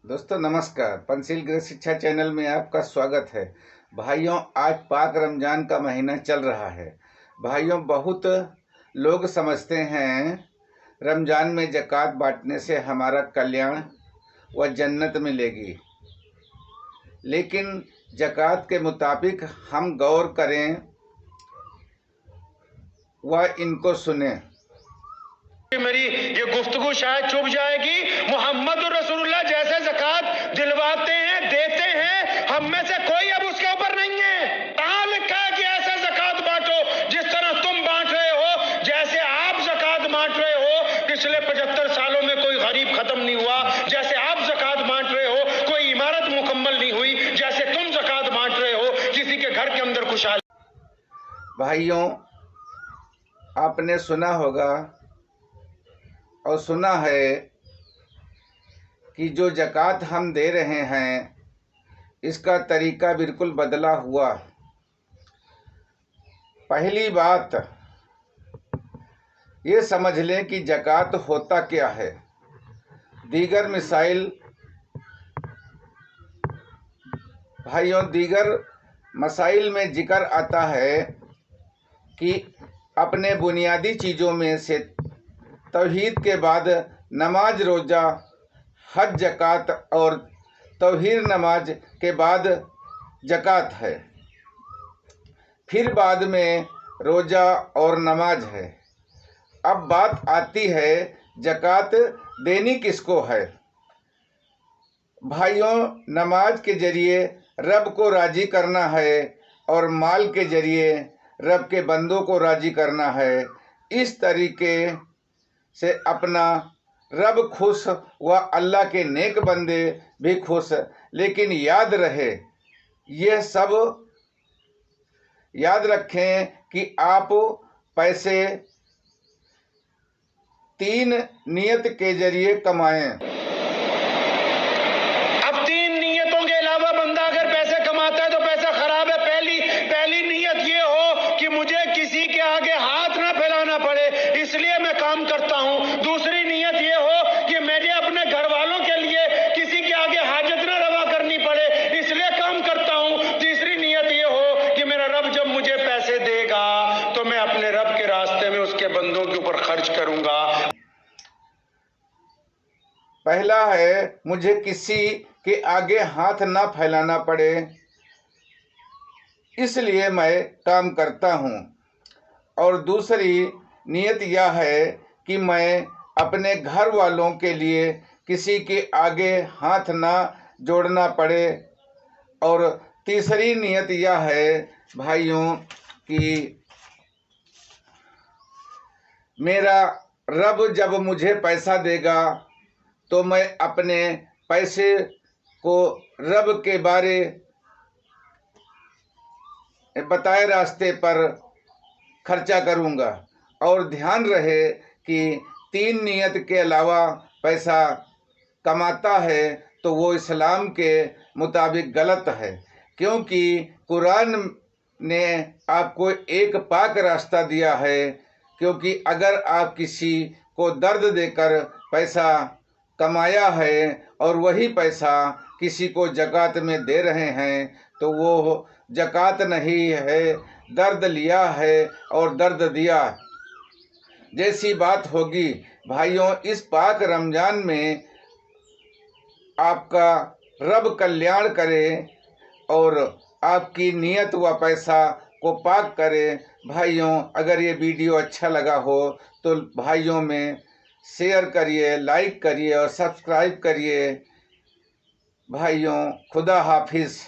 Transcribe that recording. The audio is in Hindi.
दोस्तों नमस्कार। पंचशील गृह शिक्षा चैनल में आपका स्वागत है। भाइयों, आज पाक रमज़ान का महीना चल रहा है। भाइयों, बहुत लोग समझते हैं रमज़ान में ज़कात बांटने से हमारा कल्याण व जन्नत मिलेगी, लेकिन ज़कात के मुताबिक हम गौर करें व इनको सुने। मेरी ये गुफ्तगू शायद चुप जाएगी। मोहम्मद रसूलुल्लाह जैसे ज़कात दिलवाते हैं, देते हैं, हम में से कोई अब उसके ऊपर नहीं है। कहाँ लिखा है कि ऐसे ज़कात बांटो जिस तरह तुम बांट रहे हो, जैसे आप ज़कात बांट रहे हो। पिछले 75 सालों में कोई गरीब खत्म नहीं हुआ जैसे आप ज़कात बांट रहे हो, कोई इमारत मुकम्मल नहीं हुई जैसे तुम ज़कात बांट रहे हो, किसी के घर के अंदर खुशहाली। भाइयों, आपने सुना होगा और सुना है कि जो ज़कात हम दे रहे हैं इसका तरीका बिल्कुल बदला हुआ। पहली बात ये समझ लें कि ज़कात होता क्या है। दीगर मिसाइल भाइयों, दीगर मसाइल में जिक्र आता है कि अपने बुनियादी चीज़ों में से तौहीद के बाद नमाज, रोज़ा, हज, ज़कात और तौहीद नमाज के बाद ज़कात है, फिर बाद में रोज़ा और नमाज है। अब बात आती है ज़कात देनी किसको है। भाइयों, नमाज के ज़रिए रब को राज़ी करना है और माल के ज़रिए रब के बंदों को राज़ी करना है। इस तरीके से अपना रब खुश व अल्लाह के नेक बंदे भी खुश। लेकिन याद रहे, यह सब याद रखें कि आप पैसे 3 नियत के जरिए कमाएं। अब 3 नियतों के अलावा बंदा अगर पैसे कमाता है तो पैसा खराब है। पहली नियत ये हो कि मुझे किसी के आगे हाथ ना फैलाना पड़े, इसलिए मैं काम करता हूं। दूसरी नियत ये हो कि मुझे अपने घर वालों के लिए किसी के आगे हाजत ना रवा करनी पड़े, इसलिए काम करता हूं। तीसरी नियत ये हो कि मेरा रब जब मुझे पैसे देगा तो मैं अपने रब के रास्ते में उसके बंदों के ऊपर खर्च करूंगा। पहला है मुझे किसी के आगे हाथ ना फैलाना पड़े, इसलिए मैं काम करता हूँ। और दूसरी नियत यह है कि मैं अपने घर वालों के लिए किसी के आगे हाथ ना जोड़ना पड़े। और तीसरी नियत यह है भाइयों कि मेरा रब जब मुझे पैसा देगा तो मैं अपने पैसे को रब के बारे बताए रास्ते पर खर्चा करूंगा। और ध्यान रहे कि 3 नियत के अलावा पैसा कमाता है तो वो इस्लाम के मुताबिक गलत है, क्योंकि कुरान ने आपको एक पाक रास्ता दिया है। क्योंकि अगर आप किसी को दर्द देकर पैसा कमाया है और वही पैसा किसी को ज़कात में दे रहे हैं तो वो ज़कात नहीं है, दर्द लिया है और दर्द दिया जैसी बात होगी। भाइयों, इस पाक रमज़ान में आपका रब कल्याण करे और आपकी नियत व पैसा को पाक करे। भाइयों, अगर ये वीडियो अच्छा लगा हो तो भाइयों में शेयर करिए, लाइक करिए और सब्सक्राइब करिए। भाइयों, खुदा हाफिज़।